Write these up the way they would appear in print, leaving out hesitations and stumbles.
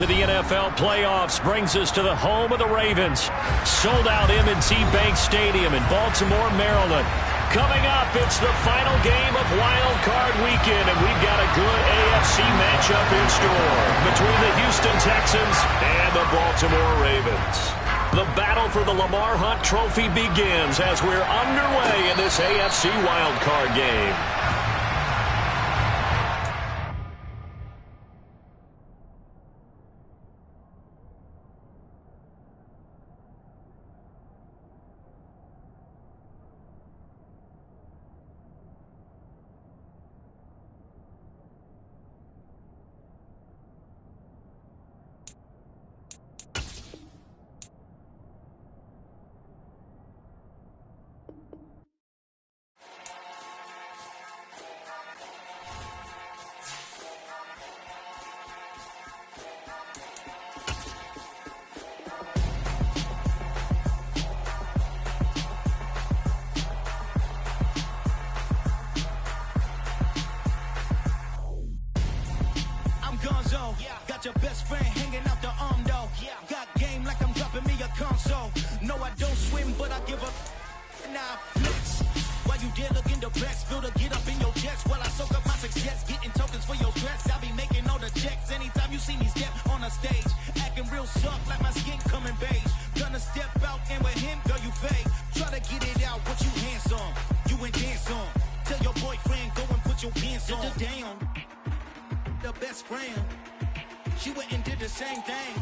To the NFL playoffs brings us to the home of the Ravens. Sold out M&T Bank Stadium in Baltimore, Maryland. Coming up, it's the final game of Wild Card Weekend, and we've got a good AFC matchup in store between the Houston Texans and the Baltimore Ravens. The battle for the Lamar Hunt Trophy begins as we're underway in this AFC Wild Card game. Got your best friend hanging out the arm though. Got game like I'm dropping me a console. No, I don't swim, but I give up. Nah, flex. While you dare look in the best, feel to get up in your chest while I soak up my success, getting tokens for your stress. I be making all the checks anytime you see me step on a stage, acting real soft like my skin coming beige. Gonna step out and with him, girl, you fake. Try to get it out, what you handsome, you ain't dance on. Tell your boyfriend, go and put your pants on. Down, the best friend. She went and did the same thing.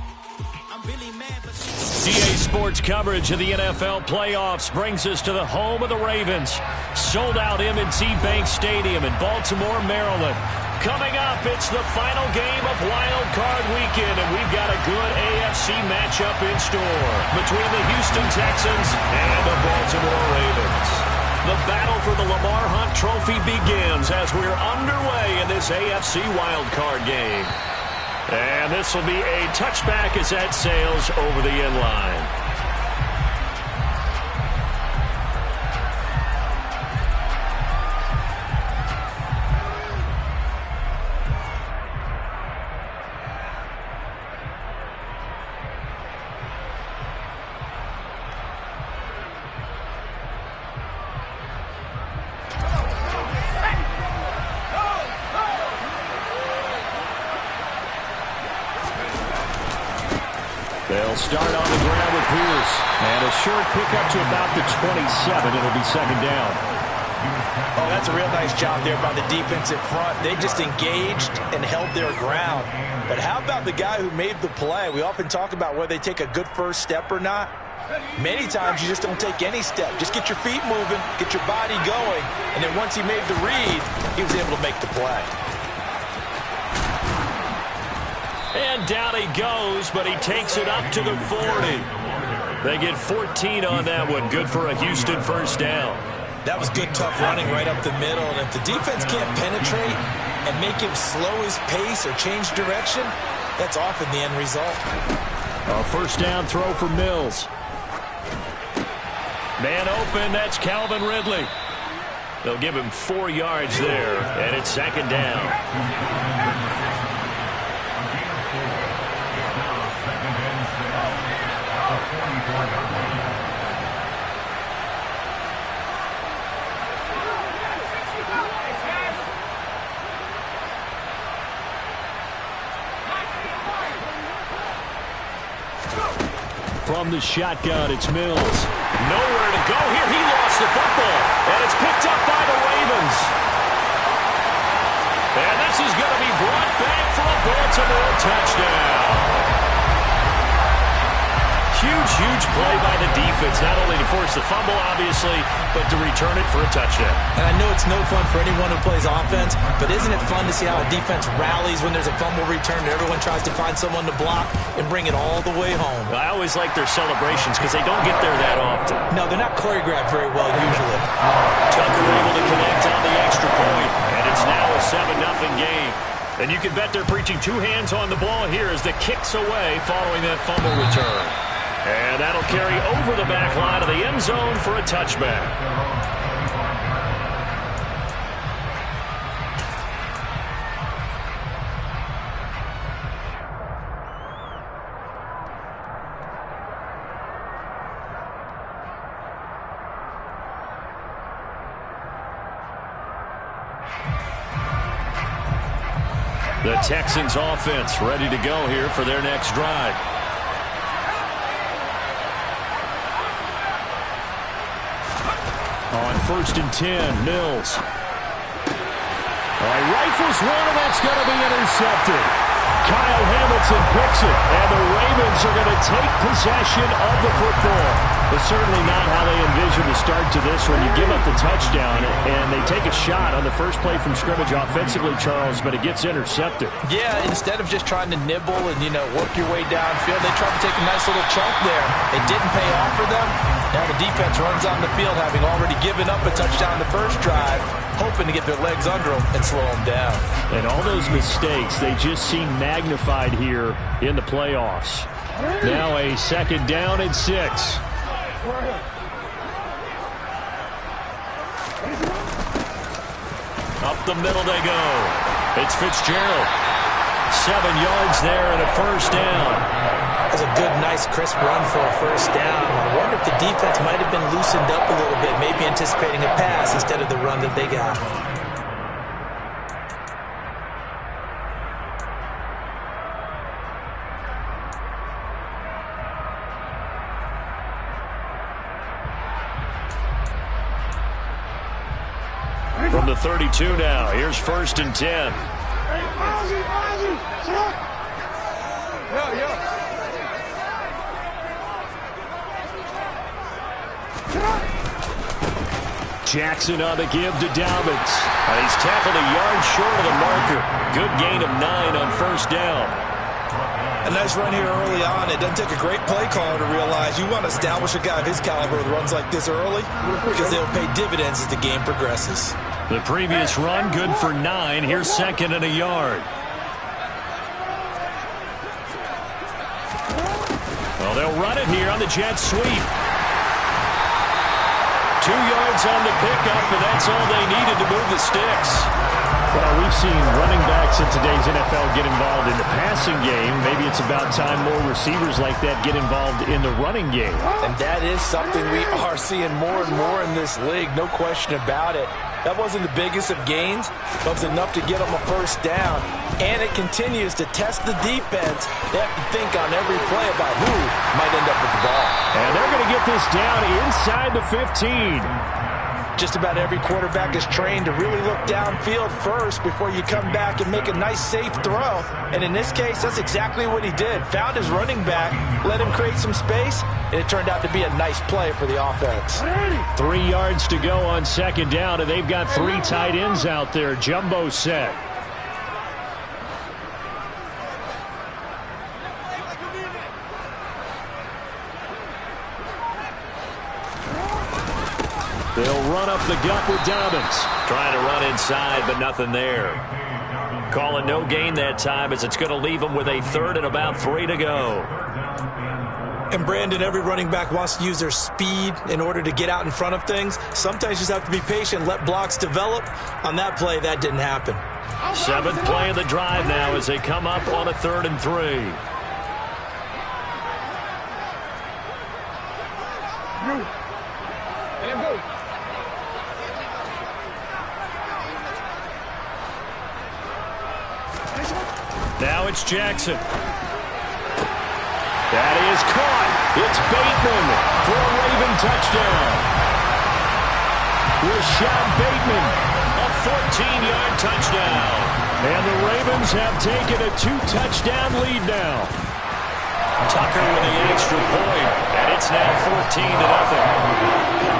I'm really mad, but EA Sports coverage of the NFL playoffs brings us to the home of the Ravens. Sold out M&T Bank Stadium in Baltimore, Maryland. Coming up, it's the final game of Wild Card Weekend, and we've got a good AFC matchup in store between the Houston Texans and the Baltimore Ravens. The battle for the Lamar Hunt Trophy begins as we're underway in this AFC Wild Card game. And this will be a touchback as that sails over the end line. They'll start on the ground with Pierce. And a short pickup to about the 27. It'll be second down. Oh, that's a real nice job there by the defensive front. They just engaged and held their ground. But how about the guy who made the play? We often talk about whether they take a good first step or not. Many times you just don't take any step. Just get your feet moving, get your body going. And then once he made the read, he was able to make the play. And down he goes, but he takes it up to the 40. They get 14 on that one. Good for a Houston first down. That was good, tough running right up the middle. And if the defense can't penetrate and make him slow his pace or change direction, that's often the end result. A first down throw for Mills. Man open, that's Calvin Ridley. They'll give him 4 yards there, and it's second down. From the shotgun, it's Mills. Nowhere to go here. He lost the football, and it's picked up by the Ravens. And this is going to be brought back for a Baltimore touchdown. Huge play by the defense, not only to force the fumble, obviously, but to return it for a touchdown. And I know it's no fun for anyone who plays offense, but isn't it fun to see how a defense rallies when there's a fumble return and everyone tries to find someone to block and bring it all the way home? I always like their celebrations because they don't get there that often. No, they're not choreographed very well usually. Tucker able to connect on the extra point, and it's now a 7-0 game. And you can bet they're preaching 2 hands on the ball here as the kick's away following that fumble return. And that'll carry over the back line of the end zone for a touchback. The Texans offense ready to go here for their next drive. On 1st and 10, Mills. Rifles one, and that's going to be intercepted. Kyle Hamilton picks it, and the Ravens are going to take possession of the football. But certainly not how they envision the start to this one. You give up the touchdown, and they take a shot on the first play from scrimmage offensively, Charles, but it gets intercepted. Yeah, instead of just trying to nibble and, work your way downfield, they tried to take a nice little chunk there. It didn't pay off for them. Now the defense runs on the field, having already given up a touchdown the first drive, hoping to get their legs under them and slow them down. And all those mistakes, they just seem magnified here in the playoffs. Now a 2nd down and 6. Up the middle they go. It's Fitzgerald. 7 yards there and a 1st down. That's a good, nice, crisp run for a 1st down. I wonder if the defense might have been loosened up a little bit, maybe anticipating a pass instead of the run that they got. From the 32 now, here's 1st and 10. Jackson on the give to Dobbins. He's tackled a yard short of the marker. Good gain of 9 on 1st down. A nice run here early on. It doesn't take a great play caller to realize you want to establish a guy of his caliber with runs like this early because they'll pay dividends as the game progresses. The previous run good for 9. Here's 2nd and a yard. Well, they'll run it here on the jet sweep. 2 yards on the pickup, and that's all they needed to move the sticks. Well, we've seen running backs in today's NFL get involved in the passing game. Maybe it's about time more receivers like that get involved in the running game. And that is something we are seeing more and more in this league, no question about it. That wasn't the biggest of gains, but it was enough to get them a 1st down. And it continues to test the defense. They have to think on every play about who might end up with the ball. And they're going to get this down inside the 15. Just about every quarterback is trained to really look downfield first before you come back and make a nice, safe throw. And in this case, that's exactly what he did. Found his running back, let him create some space, and it turned out to be a nice play for the offense. 3 yards to go on 2nd down, and they've got 3 tight ends out there. Jumbo set. They'll run up the gut with Dobbins. Trying to run inside, but nothing there. Calling no gain that time as it's going to leave them with a 3rd and about 3 to go. And Brandon, every running back wants to use their speed in order to get out in front of things. Sometimes you just have to be patient, let blocks develop. On that play, that didn't happen. 7th play of the drive now as they come up on a 3rd and 3. Now it's Jackson. That is caught. It's Bateman for a Raven touchdown. Rashad Bateman, a 14-yard touchdown. And the Ravens have taken a 2-touchdown lead now. Tucker with the extra point, and it's now 14-0.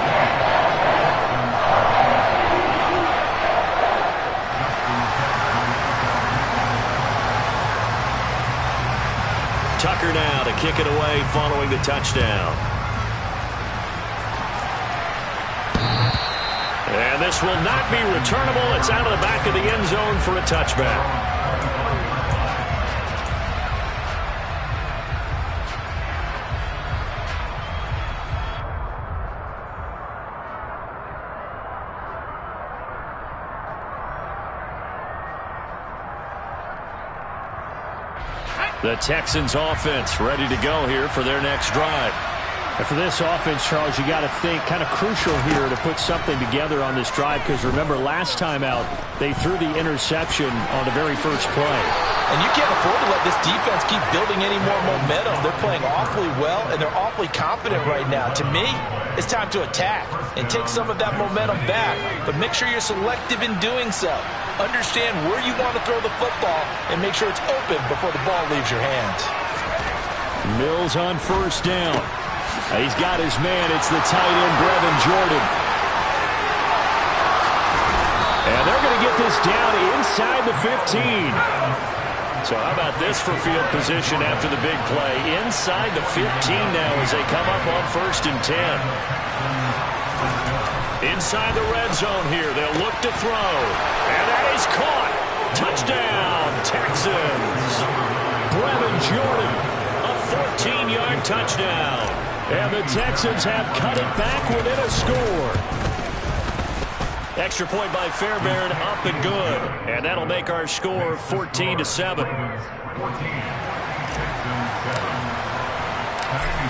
Tucker now to kick it away following the touchdown. And this will not be returnable. It's out of the back of the end zone for a touchback. The Texans offense ready to go here for their next drive. And for this offense, Charles, you got to think kind of crucial here to put something together on this drive, because remember last time out they threw the interception on the very first play. And you can't afford to let this defense keep building any more momentum. They're playing awfully well, and they're awfully confident right now. To me, it's time to attack and take some of that momentum back, but make sure you're selective in doing so. Understand where you want to throw the football and make sure it's open before the ball leaves your hands. Mills on first down. He's got his man. It's the tight end, Brevin Jordan. And they're going to get this down inside the 15. So how about this for field position after the big play? Inside the 15 now as they come up on 1st and 10. Inside the red zone here. They'll look to throw. And that is caught. Touchdown, Texans. Brevin Jordan, a 14-yard touchdown. And the Texans have cut it back within a score. Extra point by Fairbairn, up and good. And that'll make our score 14-7.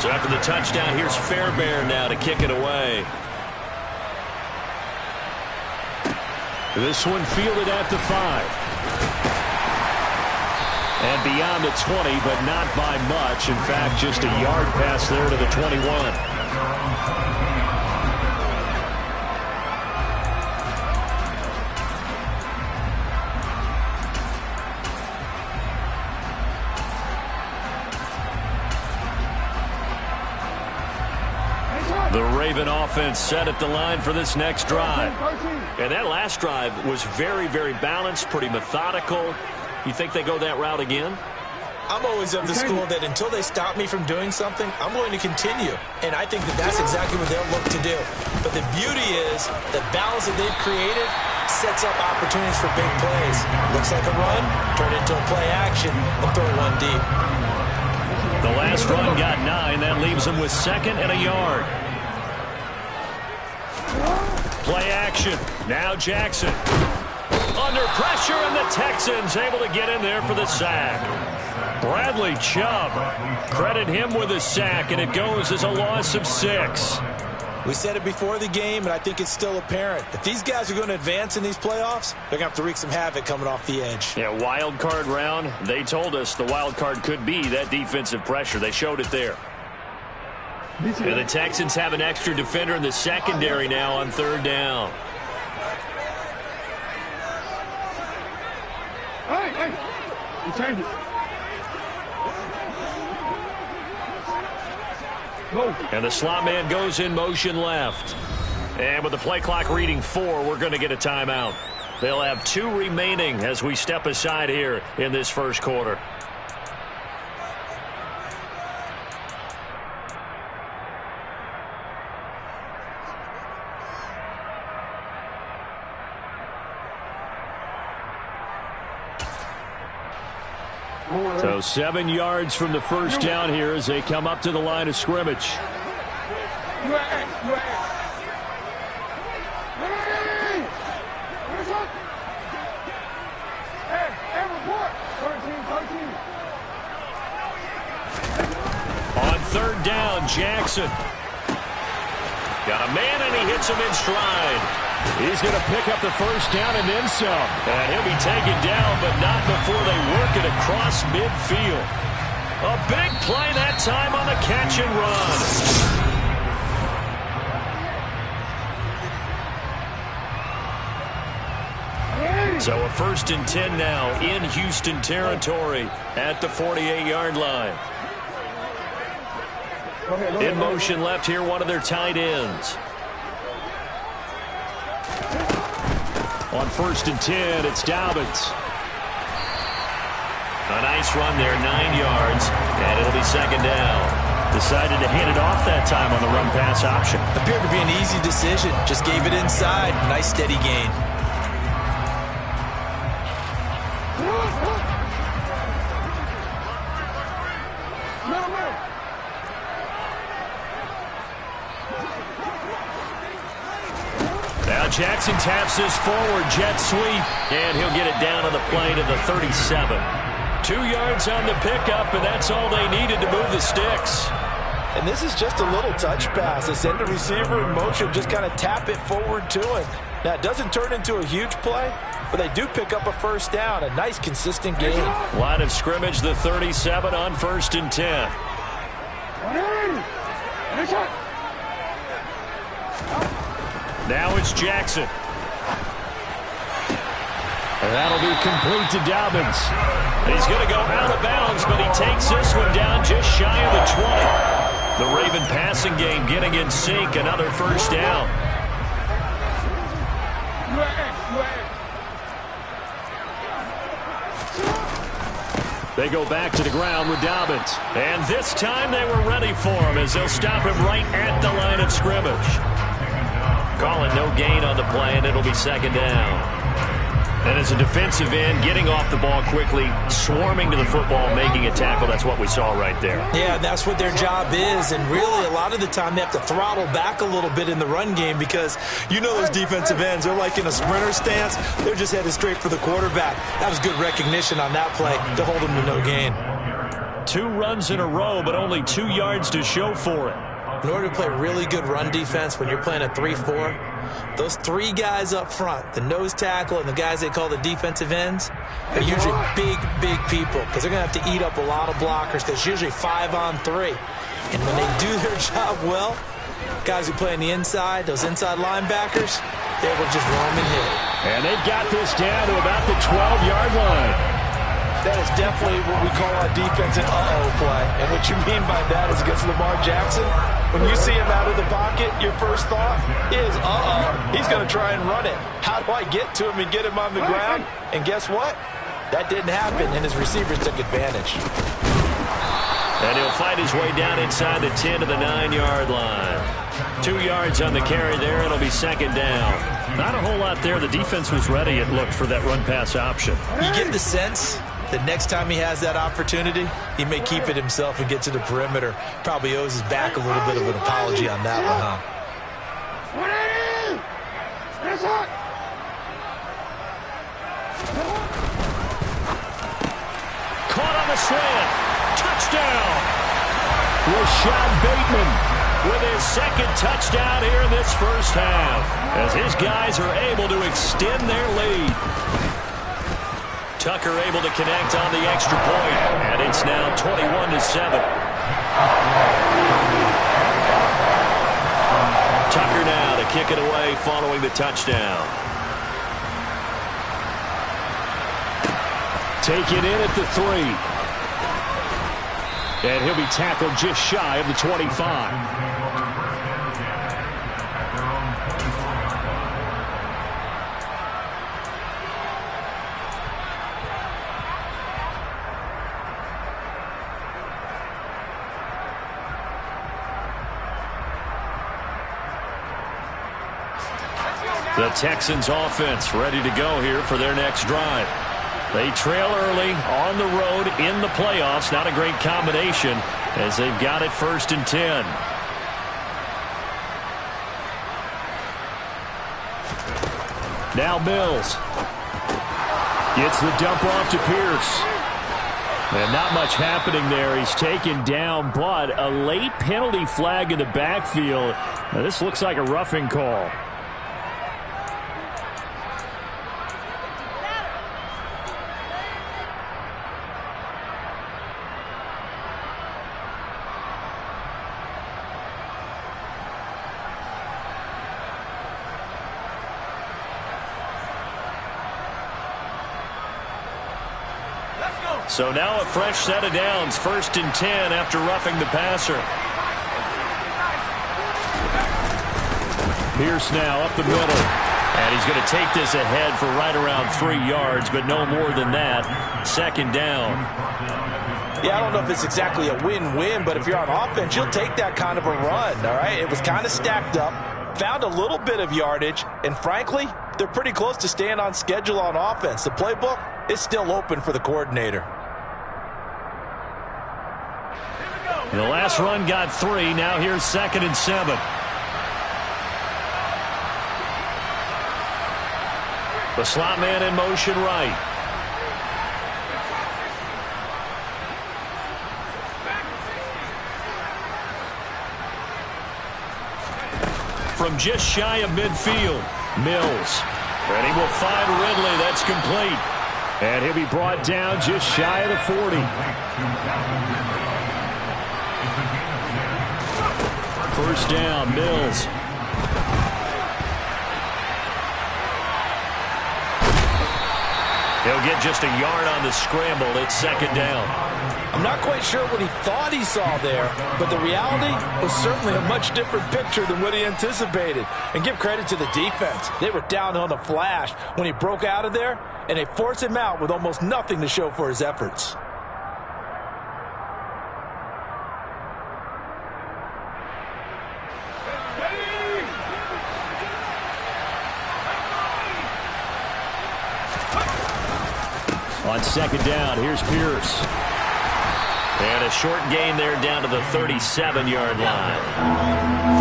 So after the touchdown, here's Fairbairn now to kick it away. This one fielded at the 5. And beyond the 20, but not by much. In fact, just a yard pass there to the 21. The Raven offense set at the line for this next drive. And that last drive was very, very balanced, pretty methodical. You think they go that route again? I'm always of the school that until they stop me from doing something, I'm going to continue. And I think that that's exactly what they'll look to do. But the beauty is the balance that they've created sets up opportunities for big plays. Looks like a run, turn it into a play action, and throw one deep. The last run got 9. That leaves them with 2nd and a yard. Play action. Now Jackson. Under pressure, and the Texans able to get in there for the sack. Bradley Chubb, credit him with a sack, and it goes as a loss of 6. We said it before the game, and I think it's still apparent. If these guys are going to advance in these playoffs, they're going to have to wreak some havoc coming off the edge. Yeah, wild card round. They told us the wild card could be that defensive pressure. They showed it there. And the Texans have an extra defender in the secondary now on 3rd down. Hey, you change it. Go. And the slot man goes in motion left. And with the play clock reading 4, we're going to get a timeout. They'll have 2 remaining as we step aside here in this first quarter. So 7 yards from the first down here as they come up to the line of scrimmage. On 3rd down, Jackson. Got a man, and he hits him in stride. He's going to pick up the first down and then some. And he'll be taken down, but not before they work it across midfield. A big play that time on the catch and run. So a 1st and 10 now in Houston territory at the 48-yard line. In motion left here, one of their tight ends. On 1st and 10, it's Dobbins. A nice run there, 9 yards, and it'll be 2nd down. Decided to hand it off that time on the run-pass option. Appeared to be an easy decision. Just gave it inside. Nice, steady gain. Now Jackson taps this forward jet sweep, and he'll get it down on the play to the 37. 2 yards on the pickup, and that's all they needed to move the sticks. And this is just a little touch pass. They send the receiver in motion, just kind of tap it forward to him. Now, it doesn't turn into a huge play, but they do pick up a first down. A nice, consistent game. Line of scrimmage, the 37 on 1st and 10. Now it's Jackson. And that'll be complete to Dobbins. He's going to go out of bounds, but he takes this one down just shy of the 20. The Raven passing game getting in sync. Another first down. They go back to the ground with Dobbins. And this time they were ready for him as they'll stop him right at the line of scrimmage. Calling no gain on the play, and it'll be second down. And as a defensive end, getting off the ball quickly, swarming to the football, making a tackle, that's what we saw right there. Yeah, that's what their job is. And really, a lot of the time, they have to throttle back a little bit in the run game because you know those defensive ends, they're like in a sprinter stance. They're just headed straight for the quarterback. That was good recognition on that play to hold them to no gain. 2 runs in a row, but only 2 yards to show for it. In order to play really good run defense when you're playing a 3-4, those 3 guys up front, the nose tackle and the guys they call the defensive ends, are usually big people because they're going to have to eat up a lot of blockers because it's usually 5-on-3. And when they do their job well, guys who play on the inside, those inside linebackers, they will just roam and hit. And they've got this down to about the 12-yard line. That is definitely what we call a defensive play. And what you mean by that is against Lamar Jackson, when you see him out of the pocket, your first thought is, he's going to try and run it. How do I get to him and get him on the ground? And guess what? That didn't happen, and his receivers took advantage. And he'll fight his way down inside the 10 to the 9-yard line. 2 yards on the carry there. It'll be second down. Not a whole lot there. The defense was ready, it looked, for that run-pass option. You get the sense that next time he has that opportunity, he may keep it himself and get to the perimeter. Probably owes his back a little bit of an apology on that one, huh? Caught on the slant. Touchdown. Rashad Bateman with his second touchdown here in this first half as his guys are able to extend their lead. Tucker able to connect on the extra point, and it's now 21-7. Tucker now to kick it away following the touchdown. Take it in at the 3. And he'll be tackled just shy of the 25. The Texans offense ready to go here for their next drive. They trail early on the road in the playoffs. Not a great combination as they've got it 1st and 10. Now Mills. Gets the dump off to Pierce. And not much happening there. He's taken down, but a late penalty flag in the backfield. Now this looks like a roughing call. So now a fresh set of downs, 1st and 10 after roughing the passer. Pierce now up the middle. And he's going to take this ahead for right around 3 yards, but no more than that. 2nd down. Yeah, I don't know if it's exactly a win-win, but if you're on offense, you'll take that kind of a run, all right? It was kind of stacked up, found a little bit of yardage, and frankly, they're pretty close to staying on schedule on offense. The playbook is still open for the coordinator. The last run got 3. Now here's 2nd and 7. The slot man in motion right. from just shy of midfield. Mills. And he will find Ridley. That's complete. And he'll be brought down just shy of the 40. First down, Mills. He'll get just a yard on the scramble. It's second down. I'm not quite sure what he thought he saw there, but the reality was certainly a much different picture than what he anticipated. And give credit to the defense. They were down on the flash when he broke out of there, and they forced him out with almost nothing to show for his efforts. On second down, here's Pierce. And a short gain there down to the 37-yard line.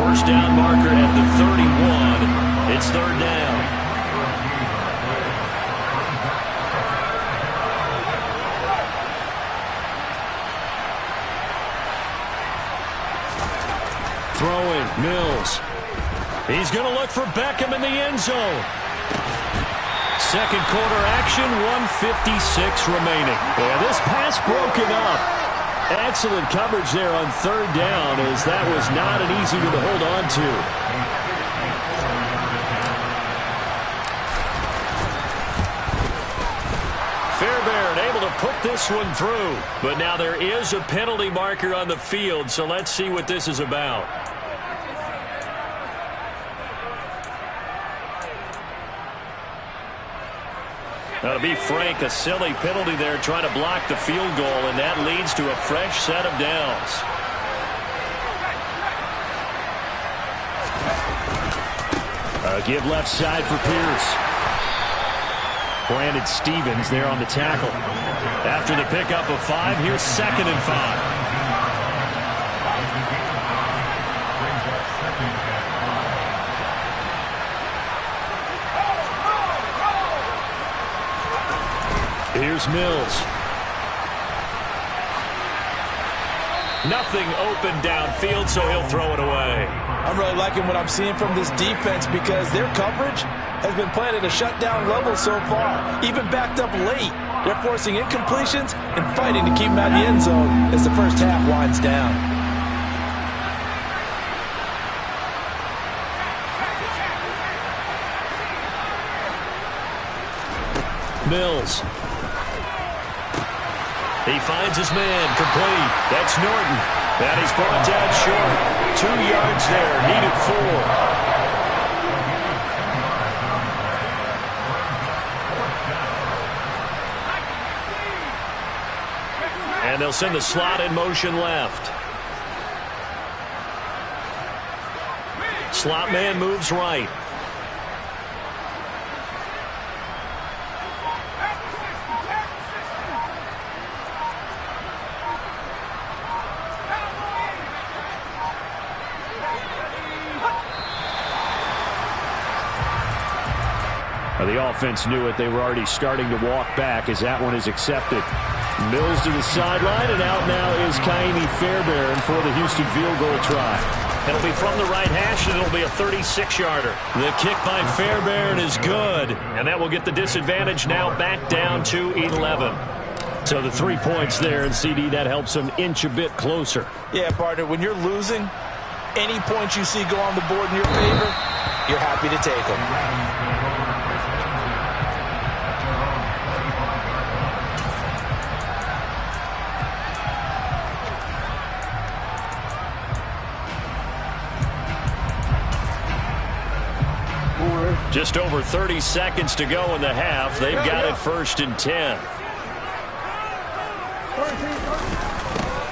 First down marker at the 31. It's third down. Throwing, Mills. He's going to look for Beckham in the end zone. Second quarter action, 1:56 remaining. Yeah, this pass broken up. Excellent coverage there on third down, as that was not an easy one to hold on to. Fairbairn able to put this one through. But now there is a penalty marker on the field, so let's see what this is about. Now, to be frank, a silly penalty there trying to block the field goal, and that leads to a fresh set of downs. A give left side for Pierce. Brandon Stevens there on the tackle. After the pickup of 5, here's second and 5. Here's Mills. Nothing open downfield, so he'll throw it away. I'm really liking what I'm seeing from this defense because their coverage has been played at a shutdown level so far, even backed up late. They're forcing incompletions and fighting to keep them out of the end zone as the first half winds down. Mills. He finds his man, complete. That's Norton. And he's brought down short. 2 yards there, needed 4. And they'll send the slot in motion left. Slot man moves right. The offense knew it. They were already starting to walk back as that one is accepted. Mills to the sideline, and out now is Kaimi Fairbairn for the Houston field goal try. It'll be from the right hash, and it'll be a 36-yarder. The kick by Fairbairn is good, and that will get the disadvantage now back down to 11. So the 3 points there, and CD, that helps them inch a bit closer. Yeah, partner, when you're losing, any points you see go on the board in your favor, you're happy to take them. Just over 30 seconds to go in the half. They've got it first and 10.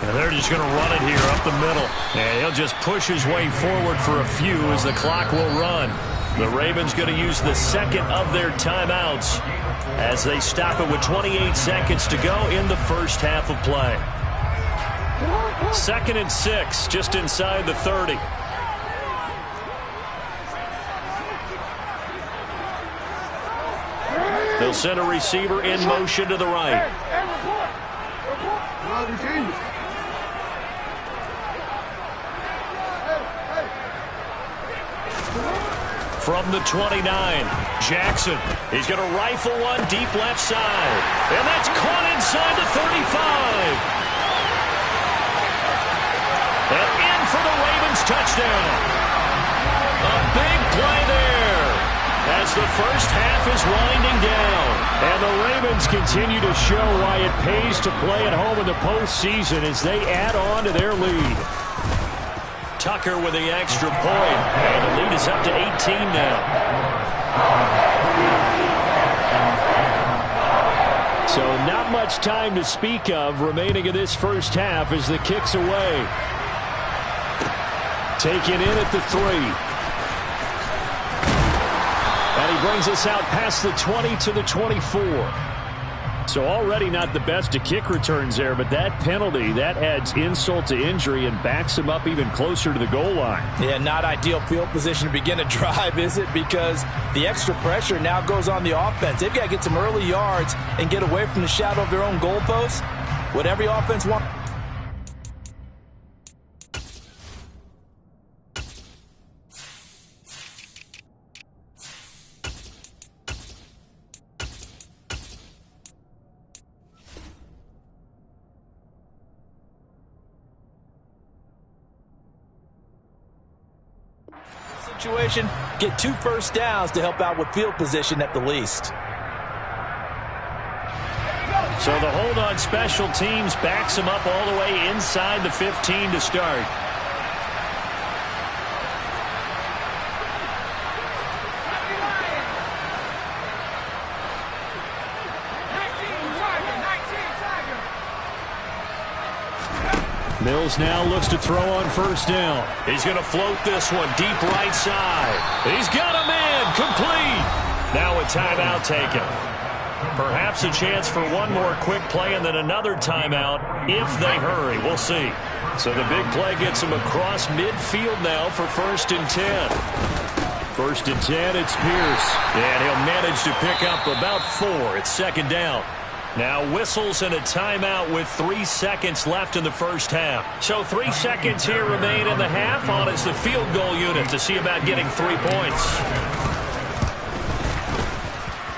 And they're just going to run it here up the middle. And he'll just push his way forward for a few as the clock will run. The Ravens going to use the second of their timeouts as they stop it with 28 seconds to go in the first half of play. 2nd and 6, just inside the 30. They'll send a receiver in motion to the right. From the 29, Jackson. He's going to rifle one deep left side. And that's caught inside the 35. And in for the Ravens touchdown. A big play there as the first half is winding down. And the Ravens continue to show why it pays to play at home in the postseason as they add on to their lead. Tucker with the extra point, and the lead is up to 18 now. So not much time to speak of remaining in this first half as the kick's away. Taken in at the 3. And he brings us out past the 20 to the 24. So already not the best of kick returns there, but that penalty, that adds insult to injury and backs him up even closer to the goal line. Yeah, not ideal field position to begin a drive, is it? Because the extra pressure now goes on the offense. They've got to get some early yards and get away from the shadow of their own goalpost. What every offense wants. Situation, get 2 first downs to help out with field position at the least. So the hold on special teams backs him up all the way inside the 15 to start. Mills now looks to throw on first down. He's going to float this one deep right side. He's got him in. Complete. Now a timeout taken. Perhaps a chance for one more quick play and then another timeout if they hurry. We'll see. So the big play gets him across midfield now for 1st and 10. 1st and 10, it's Pierce. And he'll manage to pick up about 4. It's 2nd down. Now whistles and a timeout with 3 seconds left in the first half. So 3 seconds here remain in the half on as the field goal unit to see about getting 3 points.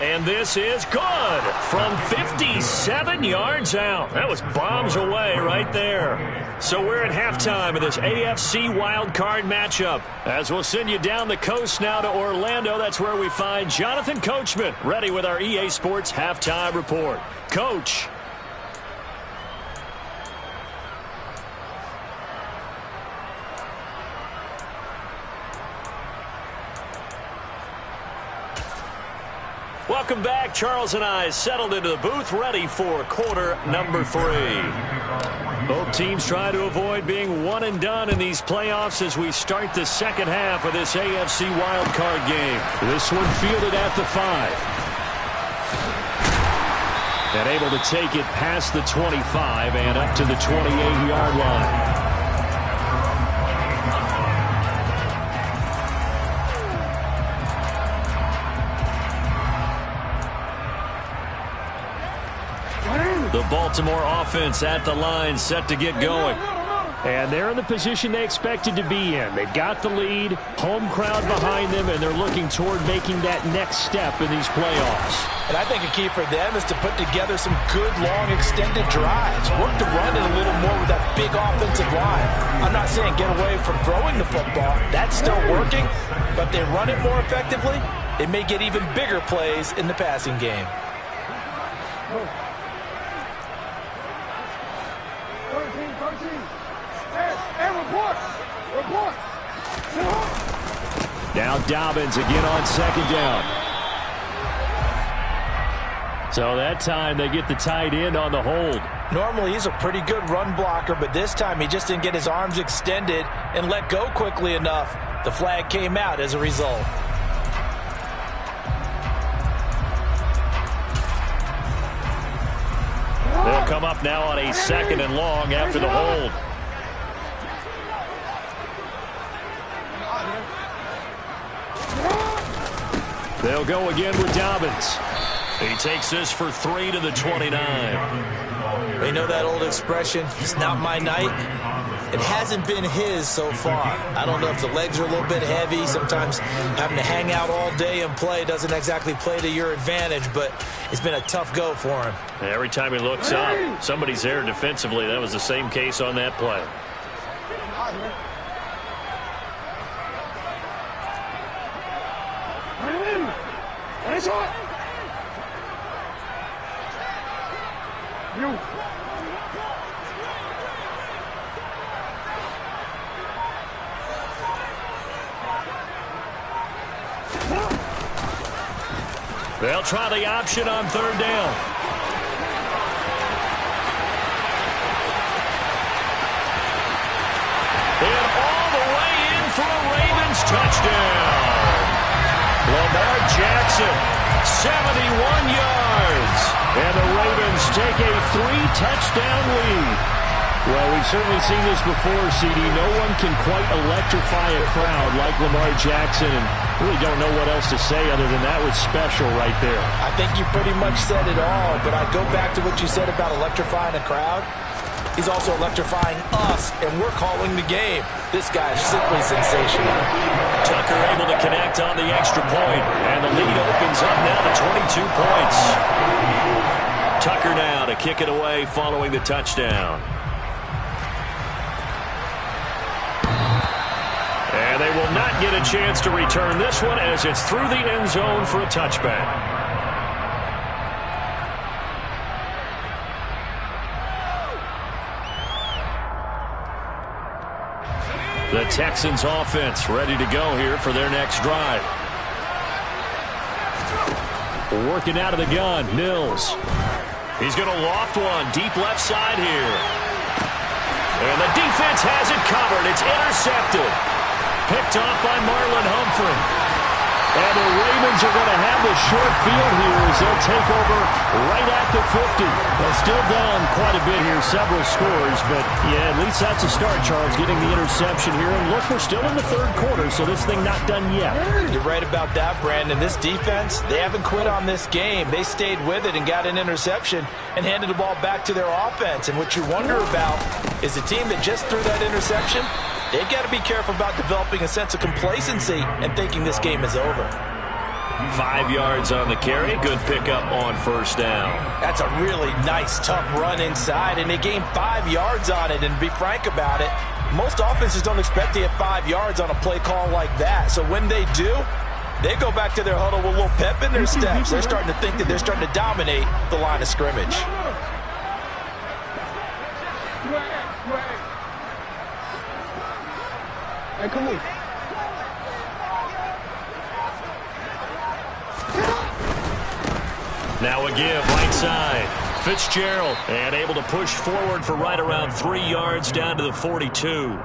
And this is good from 57 yards out. That was bombs away right there. So we're at halftime of this AFC wildcard matchup. As we'll send you down the coast now to Orlando, that's where we find Jonathan Coachman ready with our EA Sports halftime report. Coach. Welcome back. Charles and I settled into the booth ready for quarter number 3. Both teams try to avoid being one and done in these playoffs as we start the second half of this AFC wildcard game. This one fielded at the 5. And able to take it past the 25 and up to the 28-yard line. The Baltimore offense at the line set to get going. And they're in the position they expected to be in. They've got the lead, home crowd behind them, and they're looking toward making that next step in these playoffs. And I think a key for them is to put together some good, long, extended drives. Work to run it a little more with that big offensive line. I'm not saying get away from throwing the football. That's still working. But they run it more effectively, they may get even bigger plays in the passing game. Now Dobbins again on 2nd down. So that time they get the tight end on the hold. Normally he's a pretty good run blocker, but this time he just didn't get his arms extended and let go quickly enough. The flag came out as a result. They'll come up now on a 2nd and long after the hold. They'll go again with Dobbins. He takes this for 3 to the 29. You know that old expression, it's not my night? It hasn't been his so far. I don't know if the legs are a little bit heavy. Sometimes having to hang out all day and play doesn't exactly play to your advantage, but it's been a tough go for him. Every time he looks up, somebody's there defensively. That was the same case on that play. They'll try the option on third down. And all the way in for a Ravens touchdown. Lamar Jackson, 71 yards. And the Ravens take a 3-touchdown lead. Well, we've certainly seen this before, CD. No one can quite electrify a crowd like Lamar Jackson, and really don't know what else to say other than that was special right there. I think you pretty much said it all, but I'd go back to what you said about electrifying a crowd. He's also electrifying us, and we're calling the game. This guy is simply sensational. Tucker able to connect on the extra point, and the lead opens up now to 22 points. Tucker now to kick it away following the touchdown. And they will not get a chance to return this one as it's through the end zone for a touchback. The Texans offense ready to go here for their next drive. Working out of the gun, Mills. He's going to loft one deep left side here. And the defense has it covered. It's intercepted. Picked off by Marlon Humphrey. And the Ravens are going to have the short field here as they'll take over right at the 50. They're still down quite a bit here, several scores, but yeah, at least that's a start, Charles, getting the interception here. And look, we're still in the third quarter, so this thing not done yet. You're right about that, Brandon. This defense, they haven't quit on this game. They stayed with it and got an interception and handed the ball back to their offense. And what you wonder about is the team that just threw that interception, they've got to be careful about developing a sense of complacency and thinking this game is over. 5 yards on the carry. Good pickup on first down. That's a really nice, tough run inside, and they gained 5 yards on it. And to be frank about it, most offenses don't expect to get 5 yards on a play call like that. So when they do, they go back to their huddle with a little pep in their steps. They're starting to think that they're starting to dominate the line of scrimmage. Hey, come on. Now a give, right side. Fitzgerald, and able to push forward for right around 3 yards down to the 42.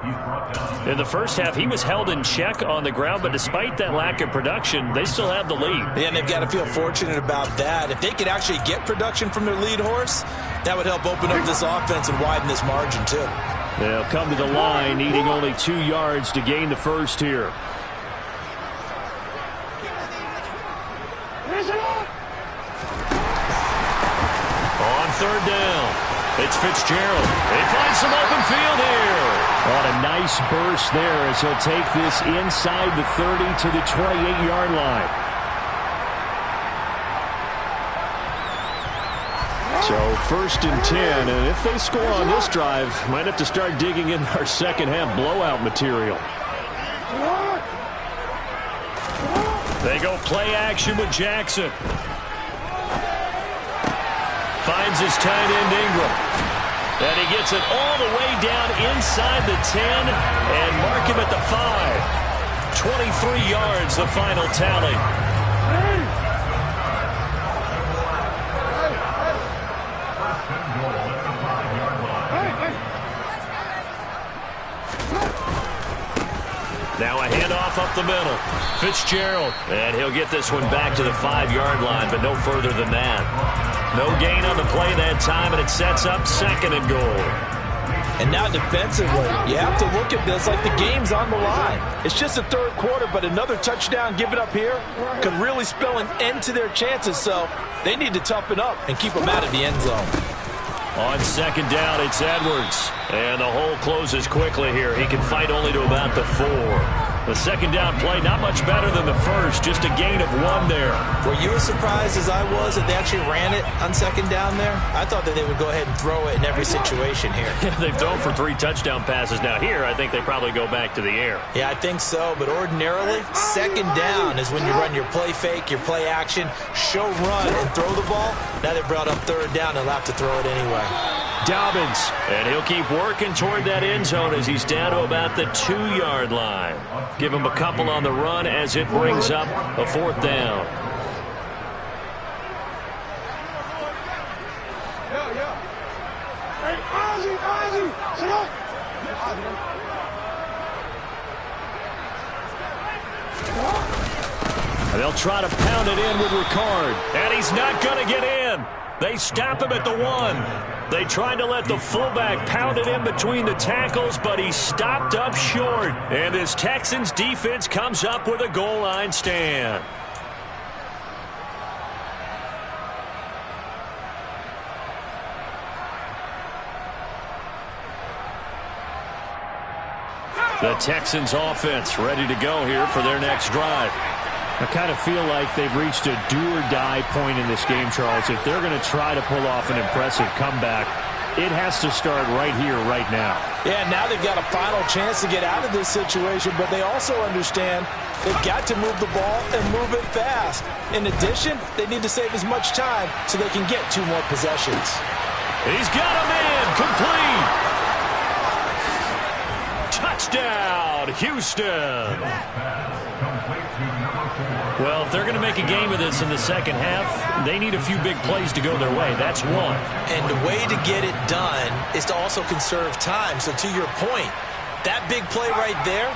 In the first half, he was held in check on the ground, but despite that lack of production, they still have the lead. Yeah, and they've got to feel fortunate about that. If they could actually get production from their lead horse, that would help open up this offense and widen this margin, too. They'll come to the line, needing only 2 yards to gain the first here. On third down, it's Fitzgerald. They find some open field here. On a nice burst there as he'll take this inside the 30 to the 28-yard line. So first and 10, and if they score on this drive, might have to start digging in our second half blowout material. They go play action with Jackson. Finds his tight end Ingram. And he gets it all the way down inside the 10 and mark him at the 5. 23 yards, the final tally. Now a handoff up the middle. Fitzgerald, and he'll get this one back to the 5-yard line, but no further than that. No gain on the play that time, and it sets up second and goal. And now defensively, you have to look at this like the game's on the line. It's just the third quarter, but another touchdown given up here could really spell an end to their chances, so they need to toughen up and keep them out of the end zone. On second down, it's Edwards. And the hole closes quickly here. He can fight only to about the 4. The second down play, not much better than the first. Just a gain of 1 there. Were you as surprised as I was that they actually ran it on second down there? I thought that they would go ahead and throw it in every situation here. They've thrown for 3 touchdown passes. Now here, I think they probably go back to the air. Yeah, I think so. But ordinarily, second down is when you run your play fake, your play action, show run, and throw the ball. Now they brought up third down. They'll have to throw it anyway. Dobbins, and he'll keep working toward that end zone as he's down to about the 2-yard line. Give him a couple on the run as it brings up a 4th down. And they'll try to pound it in with Ricard, and he's not going to get in. They stop him at the 1. They tried to let the fullback pound it in between the tackles, but he stopped up short. And this Texans defense comes up with a goal line stand. The Texans offense ready to go here for their next drive. I kind of feel like they've reached a do-or-die point in this game, Charles. If they're going to try to pull off an impressive comeback, it has to start right here, right now. Yeah, now they've got a final chance to get out of this situation, but they also understand they've got to move the ball and move it fast. In addition, they need to save as much time so they can get 2 more possessions. He's got a man complete. Touchdown, Houston. Well, if they're going to make a game of this in the second half, they need a few big plays to go their way. That's one. And the way to get it done is to also conserve time. So to your point, that big play right there,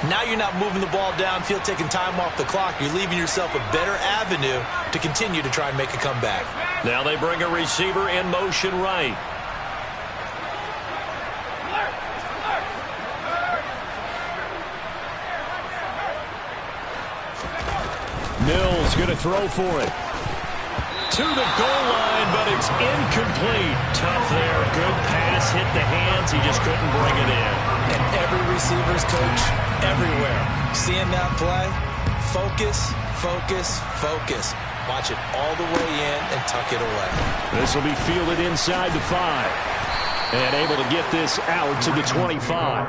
now you're not moving the ball downfield, taking time off the clock. You're leaving yourself a better avenue to continue to try and make a comeback. Now they bring a receiver in motion right. Mills going to throw for it. To the goal line, but it's incomplete. Tough there. Good pass. Hit the hands. He just couldn't bring it in. And every receiver's coach everywhere. Seeing that play, focus, focus, focus. Watch it all the way in and tuck it away. This will be fielded inside the 5. And able to get this out to the 25.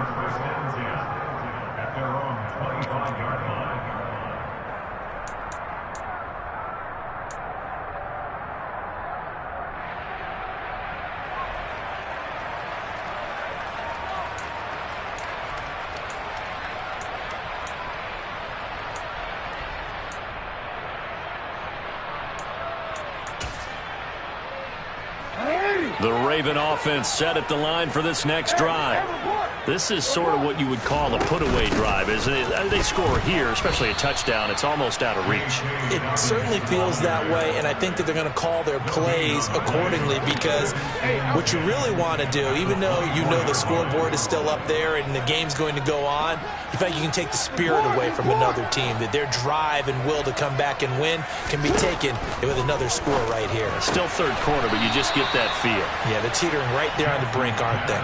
The Raven offense set at the line for this next drive. This is sort of what you would call a put-away drive, isn't it? They score here, especially a touchdown. It's almost out of reach. It certainly feels that way, and I think that they're going to call their plays accordingly because what you really want to do, even though you know the scoreboard is still up there and the game's going to go on, you feel like you can take the spirit away from another team, that their drive and will to come back and win can be taken with another score right here. Still third quarter, but you just get that feel. Yeah, they're teetering right there on the brink, aren't they?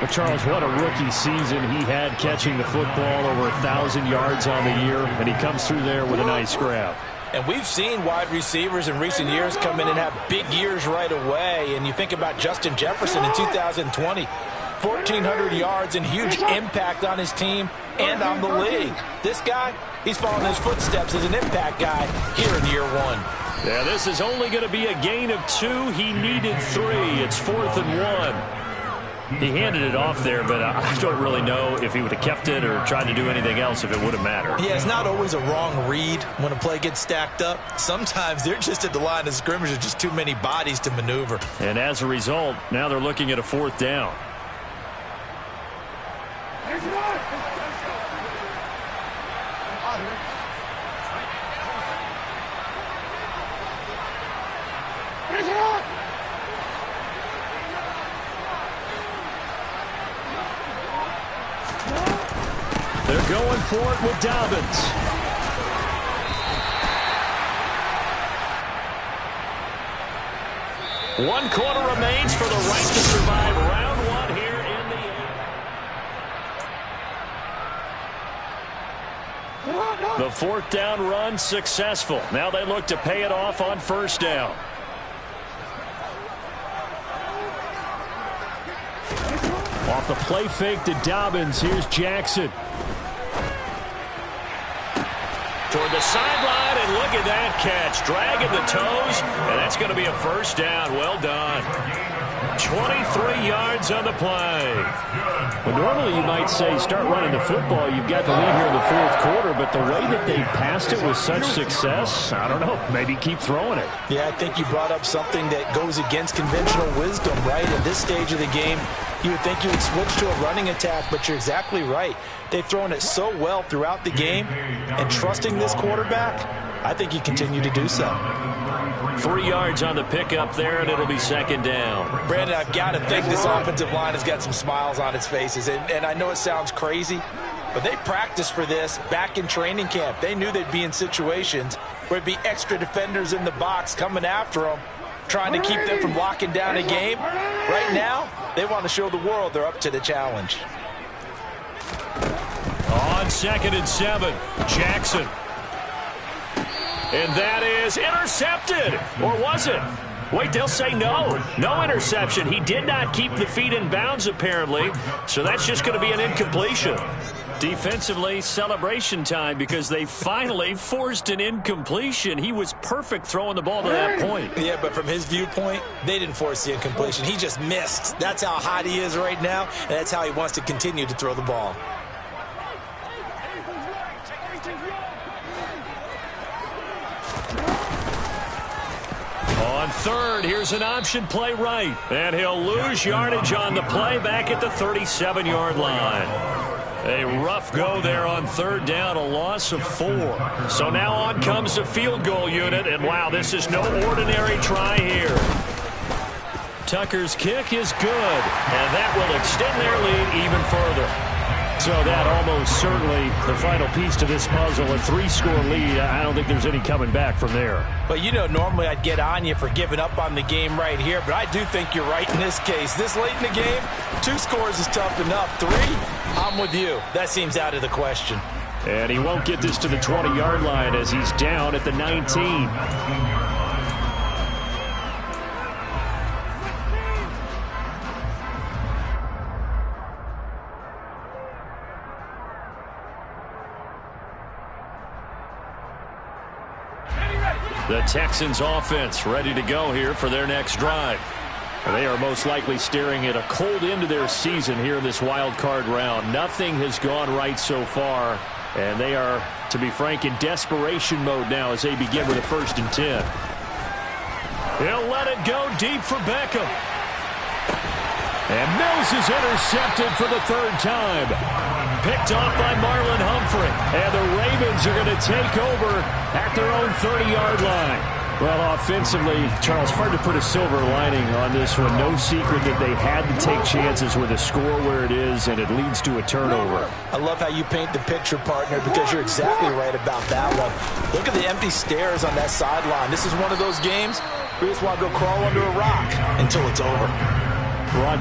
Well, Charles, what a rookie season he had catching the football, over 1,000 yards on the year, and he comes through there with a nice grab. And we've seen wide receivers in recent years come in and have big years right away. And you think about Justin Jefferson in 2020, 1,400 yards and huge impact on his team and on the league. This guy, he's following his footsteps as an impact guy here in year 1. Yeah, this is only going to be a gain of 2. He needed 3. It's 4th and 1. He handed it off there, but I don't really know if he would have kept it or tried to do anything else if it would have mattered. Yeah, it's not always a wrong read when a play gets stacked up. Sometimes they're just at the line of scrimmage. There's just too many bodies to maneuver. And as a result, now they're looking at a 4th down. They're going for it with Dobbins. 1 quarter remains for the right to survive round 1 here in the 4th down run successful. Now they look to pay it off on 1st down. Off the play fake to Dobbins. Here's Jackson. Toward the sideline, and look at that catch. Dragging the toes, and that's going to be a 1st down. Well done. 23 yards on the play. Well, normally you might say start running the football. You've got the lead here in the 4th quarter, but the way that they've passed it with such success, I don't know, maybe keep throwing it. Yeah, I think you brought up something that goes against conventional wisdom, right? At this stage of the game, you would think you would switch to a running attack, but you're exactly right. They've thrown it so well throughout the game, and trusting this quarterback, I think you continue to do so. 3 yards on the pickup there, and it'll be 2nd down. Brandon, I've got to think this offensive line has got some smiles on its faces, and I know it sounds crazy, but they practiced for this back in training camp. They knew they'd be in situations where it'd be extra defenders in the box coming after them, trying to keep them from locking down a game. Right now, they want to show the world they're up to the challenge. On 2nd and 7, Jackson. And that is intercepted. Or was it? Wait, they'll say no. No interception. He did not keep the feet in bounds, apparently. So that's just going to be an incompletion. Defensively, celebration time because they finally forced an incompletion. He was perfect throwing the ball to that point. Yeah, but from his viewpoint, they didn't force the incompletion. He just missed. That's how hot he is right now, and that's how he wants to continue to throw the ball. On 3rd, here's an option play right. And he'll lose yardage on the play back at the 37-yard line. A rough go there on 3rd down, a loss of 4. So now on comes the field goal unit, and wow, this is no ordinary try here. Tucker's kick is good, and that will extend their lead even further. So that almost certainly the final piece to this puzzle, a 3-score lead. I don't think there's any coming back from there. But you know, normally I'd get on you for giving up on the game right here, but I do think you're right in this case. This late in the game, 2 scores is tough enough. 3, I'm with you. That seems out of the question. And he won't get this to the 20-yard line as he's down at the 19. The Texans offense ready to go here for their next drive. They are most likely staring at a cold end to their season here in this wild card round. Nothing has gone right so far, and they are, to be frank, in desperation mode now as they begin with a 1st and 10. He'll let it go deep for Beckham. And Mills is intercepted for the 3rd time. Picked off by Marlon Humphrey. And the Ravens are going to take over at their own 30-yard line. Well, offensively, Charles, hard to put a silver lining on this one. No secret that they had to take chances with a score where it is, and it leads to a turnover. I love how you paint the picture, partner, because you're exactly right about that one. Look at the empty stares on that sideline. This is one of those games where you just want to go crawl under a rock until it's over. Broad